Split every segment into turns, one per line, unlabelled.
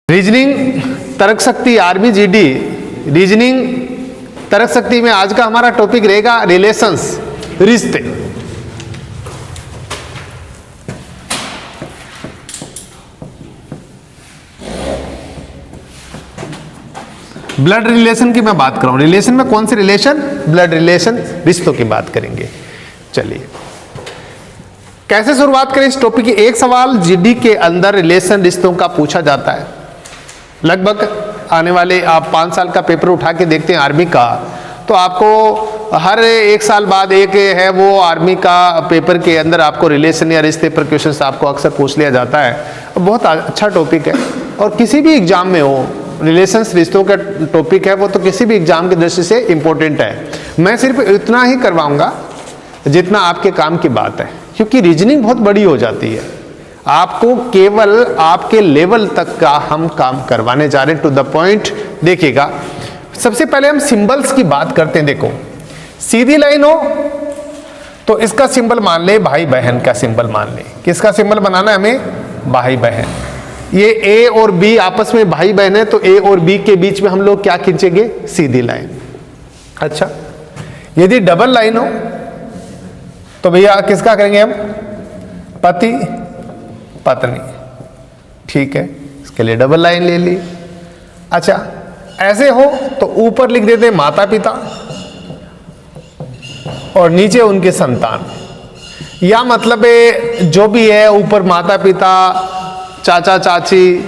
Reasoning तर्क शक्ति army GD reasoning तर्क शक्ति में आज का हमारा टॉपिक रहेगा रिलेशंस, रिश्ते। ब्लड रिलेशन की मैं बात कर रहा हूं। रिलेशन में कौन से रिलेशन? ब्लड रिलेशन, रिश्तों की बात करेंगे। चलिए कैसे शुरुआत करें इस टॉपिक की। एक सवाल जीडी के अंदर रिलेशन रिश्तों का पूछा जाता है। लगभग आने वाले आप 5 साल का पेपर उठा के देखते हैं आर्मी का, तो आपको हर 1 साल बाद एक है वो आर्मी का पेपर के अंदर आपको रिलेशन या रिश्ते पर क्वेश्चन आपको अक्सर पूछ लिया जाता है। बहुत अच्छा टॉपिक है और किसी भी एग्जाम में हो रिलेशंस रिश्तों का टॉपिक है वो तो किसी भी एग्जाम की दृष्टि से इम्पोर्टेंट है। मैं सिर्फ इतना ही करवाऊंगा जितना आपके काम की बात है, क्योंकि रीजनिंग बहुत बड़ी हो जाती है। आपको केवल आपके लेवल तक का हम काम करवाने जा रहे हैं, टू द पॉइंट। देखिएगा सबसे पहले हम सिंबल्स की बात करते हैं। देखो सीधी लाइन हो तो इसका सिंबल मान ले भाई बहन का सिंबल मान ले। किसका सिंबल बनाना है हमें? भाई बहन। ये ए और बी आपस में भाई बहन है तो ए और बी के बीच में हम लोग क्या खींचेंगे? सीधी लाइन। अच्छा यदि डबल लाइन हो तो भैया किसका करेंगे हम? पति पत्नी। ठीक है, इसके लिए डबल लाइन ले ली। अच्छा ऐसे हो तो ऊपर लिख देते माता पिता और नीचे उनके संतान। या मतलब जो भी है ऊपर माता पिता चाचा चाची,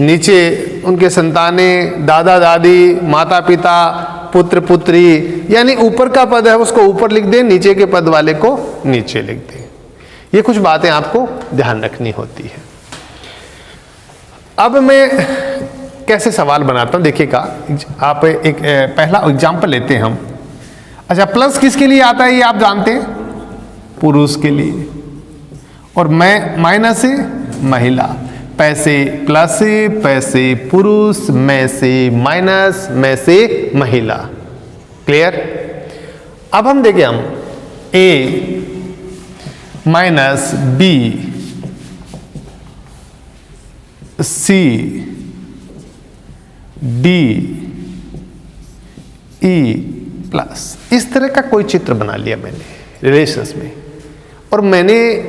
नीचे उनके संतानें, दादा दादी, माता पिता, पुत्र पुत्री, यानी ऊपर का पद है उसको ऊपर लिख दें, नीचे के पद वाले को नीचे लिख दें। ये कुछ बातें आपको ध्यान रखनी होती है। अब मैं कैसे सवाल बनाता हूं देखिएगा। आप एक पहला एग्जाम्पल लेते हैं हम। अच्छा प्लस किसके लिए आता है ये आप जानते हैं? पुरुष के लिए। और मैं माइनस से महिला। पैसे प्लस, पैसे पुरुष, में से माइनस, में से महिला। क्लियर? अब हम देखें हम A minus B C D E plus, इस तरह का कोई चित्र बना लिया मैंने रिलेशंस में। और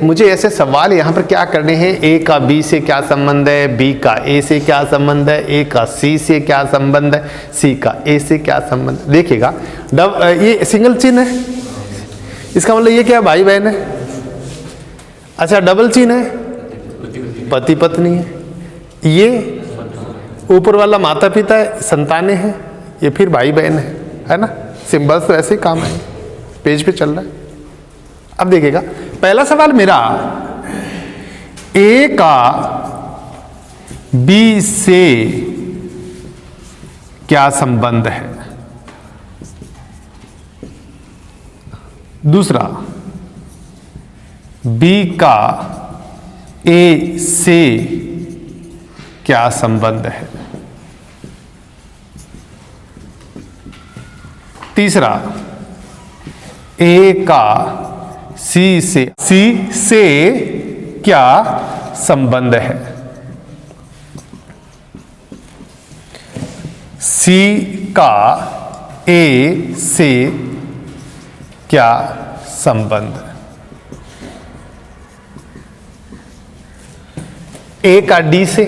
मुझे ऐसे सवाल यहाँ पर क्या करने हैं? ए का बी से क्या संबंध है, बी का ए से क्या संबंध है, ए का सी से क्या संबंध है, सी का ए से क्या संबंध है। देखिएगा ये सिंगल चिन्ह है, इसका मतलब ये क्या भाई बहन है। अच्छा डबल चिन्ह है, पति पत्नी है। ये ऊपर वाला माता पिता है, संतानें हैं, ये फिर भाई बहन है ना। सिंबल्स तो ऐसे ही काम है, पेज पे चल रहा है। अब देखिएगा पहला सवाल मेरा, ए का बी से क्या संबंध है? दूसरा बी का ए से क्या संबंध है? तीसरा ए का सी से क्या संबंध है? सी का ए से क्या संबंध? ए का डी से।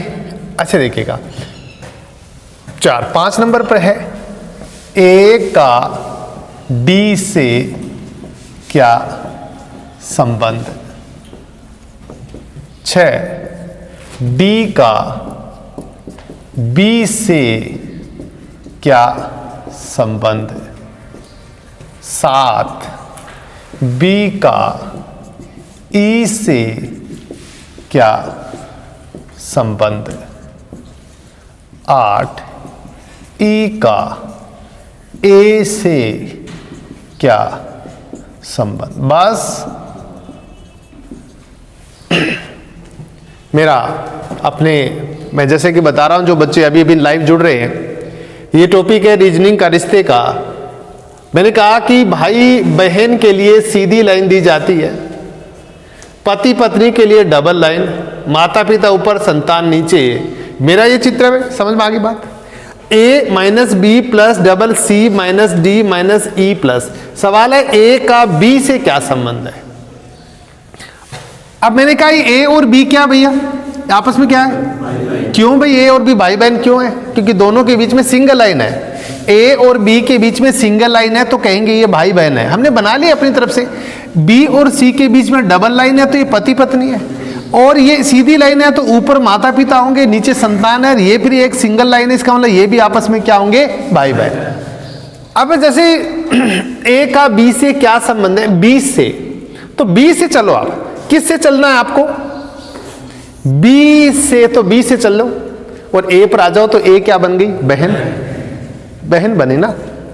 अच्छा देखिएगा 4-5 नंबर पर है ए का डी से क्या संबंध? 6 डी का बी से क्या संबंध? 7 बी का ई से क्या संबंध? 8 ई का ए से क्या संबंध? बस मेरा मैं जैसे कि बता रहा हूं, जो बच्चे अभी अभी लाइव जुड़ रहे हैं, ये टॉपिक है रीजनिंग का, रिश्ते का। मैंने कहा कि भाई बहन के लिए सीधी लाइन दी जाती है, पति पत्नी के लिए डबल लाइन, माता पिता ऊपर संतान नीचे, मेरा ये चित्र है, समझ में आ गई बात। a minus B plus double C minus D minus E plus. सवाल है a का b से क्या संबंध है। अब मैंने कहा a और b क्या भैया आपस में क्या है, क्यों भाई a और b भाई बहन क्यों है, क्योंकि दोनों के बीच में सिंगल लाइन है। a और b के बीच में सिंगल लाइन है तो कहेंगे ये भाई बहन है, हमने बना लिया अपनी तरफ से। b और c के बीच में डबल लाइन है तो ये पति पत्नी है, और ये सीधी लाइन है तो ऊपर माता पिता होंगे नीचे संतान है, ये फिर एक सिंगल लाइन है, इसका मतलब ये भी आपस में क्या होंगे, भाई बहन। अब जैसे a का b से क्या संबंध है, b से, तो b से चलो आप, किस से चलना है आपको, b से, तो b से चल लो और a पर आ जाओ तो a क्या बन गई, बहन, बहन बनी ना,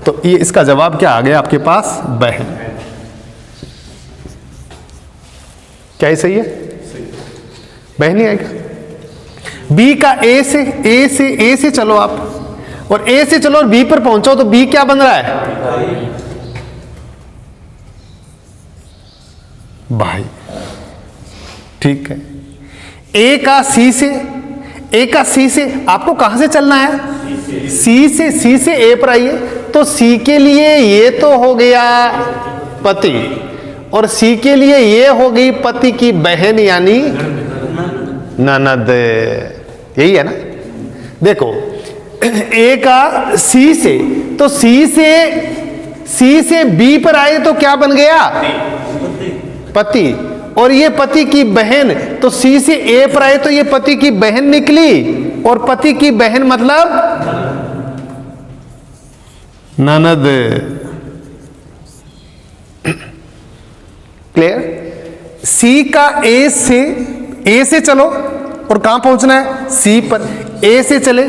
तो ये इसका जवाब क्या आ गया आपके पास, बहन। क्या ये सही है, बहन ही आएगा। b का a से चलो आप, और a से चलो और b पर पहुंचो तो b क्या बन रहा है, भाई, ठीक है। a का c से आपको कहां से चलना है, c से a पर आइए, तो c के लिए ये तो हो गया पति, और c के लिए ये हो गई पति की बहन यानी ननद, यही है ना। देखो a का c से, तो c से b पर आए तो क्या बन गया, पति, और ये पति की बहन, तो c से a पर आए तो ये पति की बहन निकली, और पति की बहन मतलब ननद। क्लियर। c का a से चलो और कहां पहुंचना है, c पर, a से चले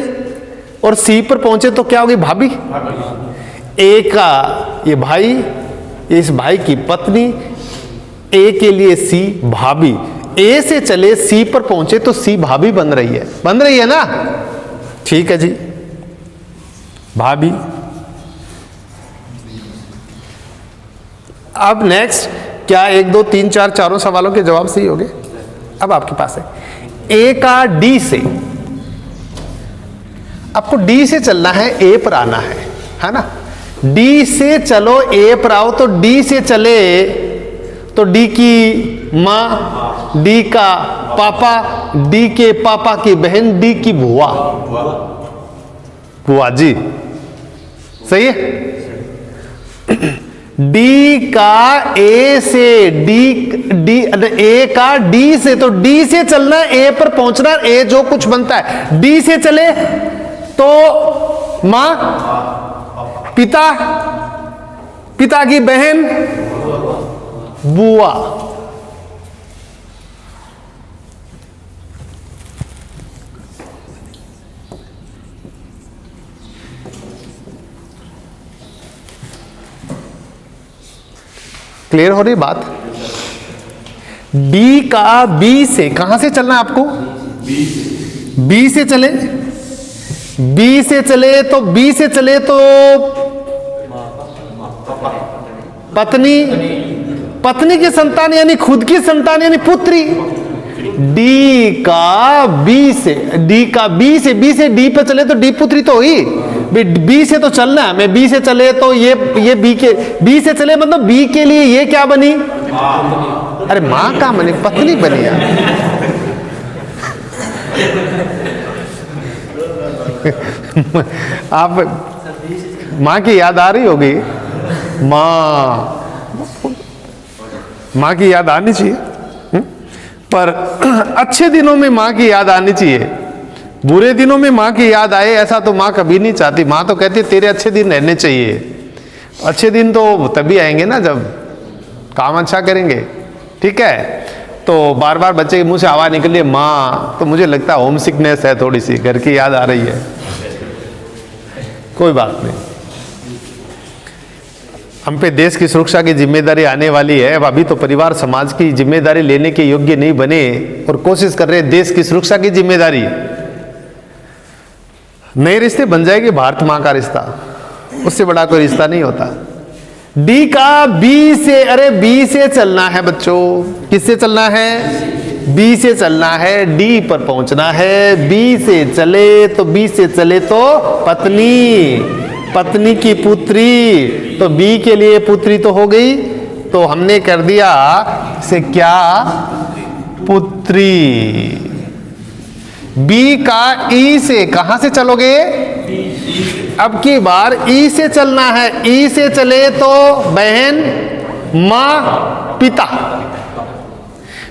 और c पर पहुंचे तो क्या होगी, भाभी। a का ये भाई, इस भाई की पत्नी, a के लिए c भाभी, a से चले c पर पहुंचे तो c भाभी बन रही है ना, ठीक है जी, भाभी। अब नेक्स्ट, क्या 1 2 3 4 चारों सवालों के जवाब सही हो गए। अब आपके पास है a का d से, आपको d से चलना है, a पर आना है ना। d से चलो a पर आओ, तो d से चले तो d की मां, d का पापा, d के पापा की बहन, d की बुआ, बुआ जी, सही है। d का a से, a का d से, तो d से चलना है, a पर पहुंचना, a जो कुछ बनता है, d से चले तो मां, पिता की बहन, बुआ। क्लियर हो रही बात। D का B से, कहां से चलना है आपको, B से चले, B से चले तो B से चले तो पत्नी की संतान यानी खुद की संतान यानी पुत्री। D का B से D पे चले तो D पुत्री तो हुई, B से तो चलना है, मैं B से चले तो ये B से चले मतलब B के लिए ये क्या बनी, अरे माँ का बनी, पत्नी बनी यार। आप माँ की याद आ रही होगी, माँ की याद आनी चाहिए, पर अच्छे दिनों में माँ की याद आनी चाहिए, बुरे दिनों में माँ की याद आए ऐसा तो माँ कभी नहीं चाहती। माँ तो कहती है तेरे अच्छे दिन रहने चाहिए। अच्छे दिन तो तभी आएंगे ना जब काम अच्छा करेंगे, ठीक है। तो बार बार बच्चे के मुंह से आवाज निकल रही है माँ, तो मुझे लगता है होम सिकनेस है, थोड़ी सी घर की याद आ रही है। कोई बात नहीं, हम पे देश की सुरक्षा की जिम्मेदारी आने वाली है। अब अभी तो परिवार समाज की जिम्मेदारी लेने के योग्य नहीं बने और कोशिश कर रहे हैं देश की सुरक्षा की जिम्मेदारी। नए रिश्ते बन जाएंगे, भारत माँ का रिश्ता, उससे बड़ा कोई रिश्ता नहीं होता। डी का बी से, अरे बी से चलना है बच्चों, किससे चलना है, बी से चलना है, डी पर पहुंचना है। बी से चले तो पत्नी की पुत्री, तो बी के लिए पुत्री तो हो गई, तो हमने कर दिया से क्या, पुत्री। बी का ई से कहां से चलोगे, अब की बार ई से चलना है। ई से चले तो बहन, मां, पिता।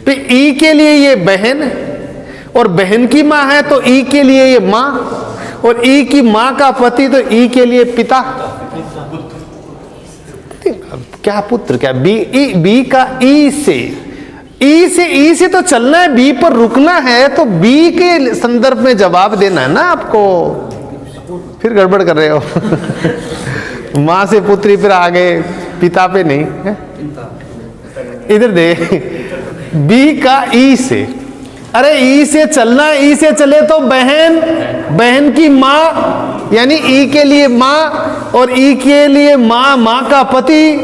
तो ई के लिए ये बहन और बहन की मां है, तो ई के लिए ये मां, और ई की मां का पति, तो ई के लिए पिता। क्या पुत्र, क्या बी का ई से तो चलना है, बी पर रुकना है, तो बी के संदर्भ में जवाब देना है ना आपको। फिर गड़बड़ कर रहे हो। मां से पुत्री, फिर आगे पिता पे नहीं है? इधर दे, बी का ई से, अरे ई से चलना है, ई से चले तो बहन की मां, यानी ई के लिए मां, और ई के लिए मां का पति,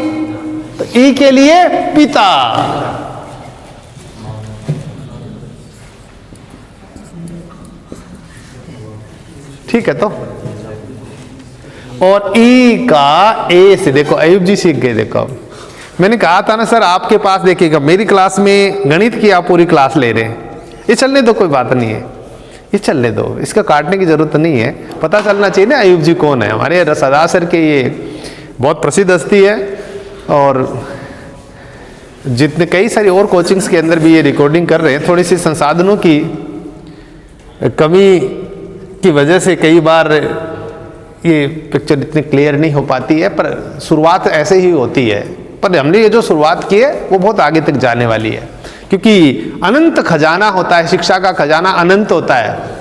तो ई के लिए पिता। ठीक है, तो और ई का ए से, देखो अयूब जी सीख गए। देखो मैंने कहा था ना सर, आपके पास देखिएगा, मेरी क्लास में गणित की आप पूरी क्लास ले रहे हैं, ये चलने दो, कोई बात नहीं है, ये चलने दो, इसका काटने की जरूरत नहीं है। पता चलना चाहिए ना अयूब जी कौन है। हमारे रसादा सर के ये बहुत प्रसिद्ध हस्ती है, और जितने कई सारी और कोचिंग्स के अंदर भी ये रिकॉर्डिंग कर रहे हैं। थोड़ी सी संसाधनों की कमी की वजह से कई बार ये पिक्चर इतनी क्लियर नहीं हो पाती है, पर शुरुआत ऐसे ही होती है। पर हमने ये जो शुरुआत की है वो बहुत आगे तक जाने वाली है, क्योंकि अनंत खजाना होता है, शिक्षा का खजाना अनंत होता है,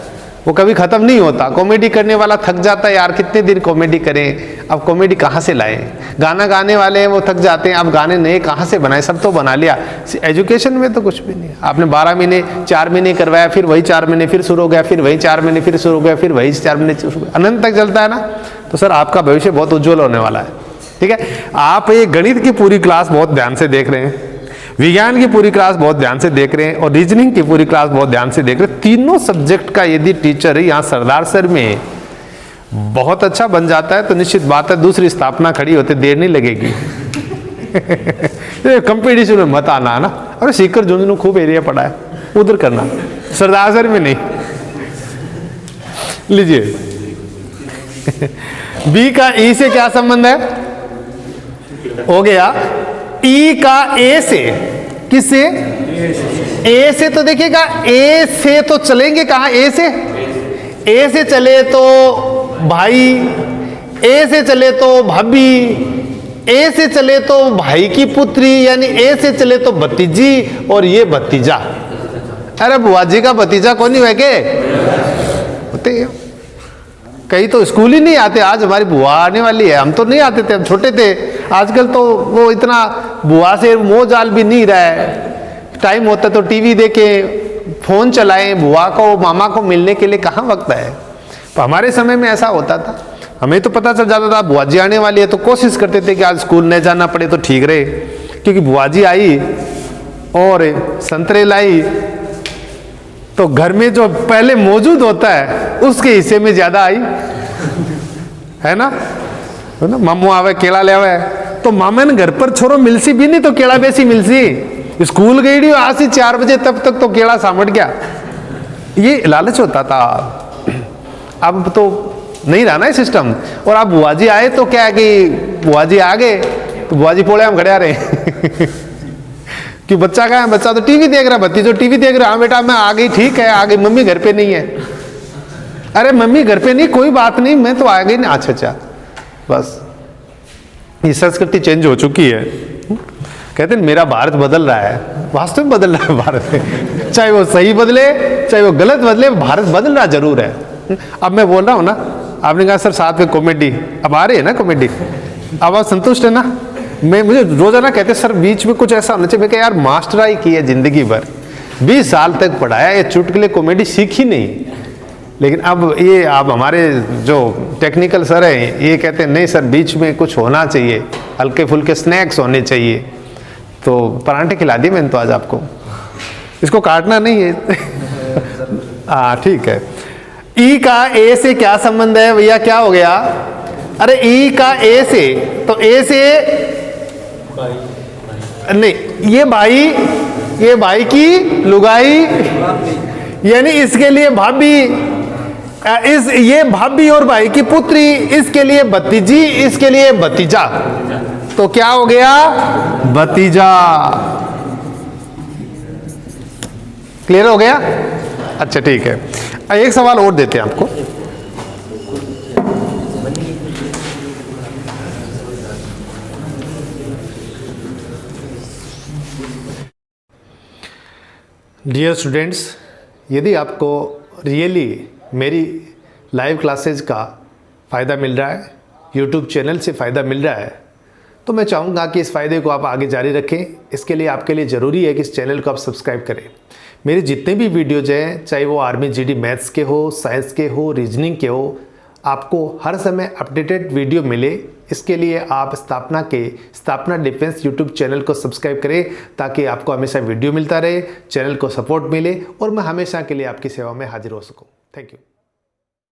वो कभी खत्म नहीं होता। कॉमेडी करने वाला थक जाता है, यार कितने दिन कॉमेडी करें, अब कॉमेडी कहाँ से लाएं। गाना गाने वाले हैं वो थक जाते हैं, अब गाने नए कहाँ से बनाए, सब तो बना लिया। एजुकेशन में तो कुछ भी नहीं, आपने 12 महीने 4 महीने करवाया, फिर वही 4 महीने फिर शुरू हो गया, फिर वही 4 महीने फिर शुरू हो गया, फिर वही 4 महीने अनंत तक चलता है ना। तो सर आपका भविष्य बहुत उज्जवल होने वाला है। ठीक है, आप ये गणित की पूरी क्लास बहुत ध्यान से देख रहे हैं, विज्ञान की पूरी क्लास बहुत ध्यान से देख रहे हैं, और रीजनिंग की पूरी क्लास बहुत ध्यान से देख रहे हैं। तीनों सब्जेक्ट का यदि टीचर यहाँ सरदार सर में बहुत अच्छा बन जाता है तो निश्चित बात है दूसरी स्थापना खड़ी होते देर नहीं लगेगी। कंपटीशन में मत आना ना, अरे सीकर झुंझुनू खूब एरिया पड़ा है, उधर करना, सरदार सर में नहीं। लीजिए, बी का ई से क्या संबंध है, हो गया। ई का ए से, किससे, ए से, तो देखिएगा ए से तो चलेंगे कहां, ए से चले तो भाई, ए से चले तो भाभी, ए से चले तो भाई की पुत्री, यानी ए से चले तो भतीजी, और ये भतीजा। अरे बुआ जी का भतीजा कौन नहीं है के होते हैं। कई तो स्कूल ही नहीं आते। आज हमारी बुआ आने वाली है, हम तो नहीं आते थे, हम छोटे थे। आजकल तो वो इतना बुआ से मोह जाल भी नहीं रहा है। टाइम होता तो टीवी देखे, फोन चलाएं, बुआ को मामा को मिलने के लिए कहाँ वक्त है। तो हमारे समय में ऐसा होता था, हमें तो पता चल जाता था बुआ जी आने वाली है, तो कोशिश करते थे कि आज स्कूल न जाना पड़े तो ठीक रहे, क्योंकि बुआ जी आई और संतरे लाई तो घर में जो पहले मौजूद होता है उसके हिस्से में ज्यादा आई, है ना मामू आवे केला ले आवे, तो मामा ने घर पर छोरो मिलसी भी नहीं तो केला बेसी मिलसी। स्कूल गई आज से 4 बजे तब तक तो केला सामट गया, ये लालच होता था। अब तो नहीं रहा ना सिस्टम। और अब बुआ जी आए तो क्या है कि बुआ जी आ गए तो बुआ जी पोड़े हम खड़े आ रहे कि बच्चा कहाँ है, बच्चा तो टीवी देख रहा है, भतीजो टीवी देख रहा है। हाँ बेटा मैं आ गई, ठीक है आ गई, मम्मी घर पे नहीं है। अरे मम्मी घर पे नहीं, कोई बात नहीं, मैं तो आ गई ना। अच्छा बस ये संस्कृति चेंज हो चुकी है। कहते हैं मेरा भारत बदल रहा है, वास्तव में बदल रहा है भारत। चाहे वो सही बदले चाहे वो गलत बदले, भारत बदल रहा जरूर है। अब मैं बोल रहा हूँ ना, आपने कहा सर साथ में कॉमेडी, अब आ रही है ना कॉमेडी, अब आप संतुष्ट है ना। मुझे रोजाना कहते सर बीच में कुछ ऐसा होना चाहिए। मैं कहा यार मास्टराई की है जिंदगी भर, 20 साल तक पढ़ाया, ये चुटकुले कॉमेडी सीखी नहीं। लेकिन अब ये आप हमारे जो टेक्निकल सर हैं ये कहते हैं नहीं सर बीच में कुछ होना चाहिए, हल्के फुल्के स्नैक्स होने चाहिए। तो परांठे खिला दिए मैंने तो आज आपको, इसको काटना नहीं है। हाँ ठीक है। ई का ए से क्या संबंध है भैया, क्या हो गया? अरे ई का ए से, तो ए से नहीं, ये भाई की लुगाई, यानी इसके लिए भाभी, ये भाभी और भाई की पुत्री, इसके लिए भतीजी, इसके लिए भतीजा, तो क्या हो गया? भतीजा। क्लियर हो गया? अच्छा ठीक है, एक सवाल और देते हैं आपको। डियर स्टूडेंट्स, यदि आपको रियली मेरी लाइव क्लासेज का फ़ायदा मिल रहा है, यूट्यूब चैनल से फ़ायदा मिल रहा है, तो मैं चाहूँगा कि इस फ़ायदे को आप आगे जारी रखें। इसके लिए आपके लिए ज़रूरी है कि इस चैनल को आप सब्सक्राइब करें। मेरे जितने भी वीडियोज़ हैं, चाहे वो आर्मी जीडी मैथ्स के हो, साइंस के हो, रीजनिंग के हो, आपको हर समय अपडेटेड वीडियो मिले, इसके लिए आप स्थापना डिफेंस यूट्यूब चैनल को सब्सक्राइब करें, ताकि आपको हमेशा वीडियो मिलता रहे, चैनल को सपोर्ट मिले और मैं हमेशा के लिए आपकी सेवा में हाजिर हो सकूं। Thank you.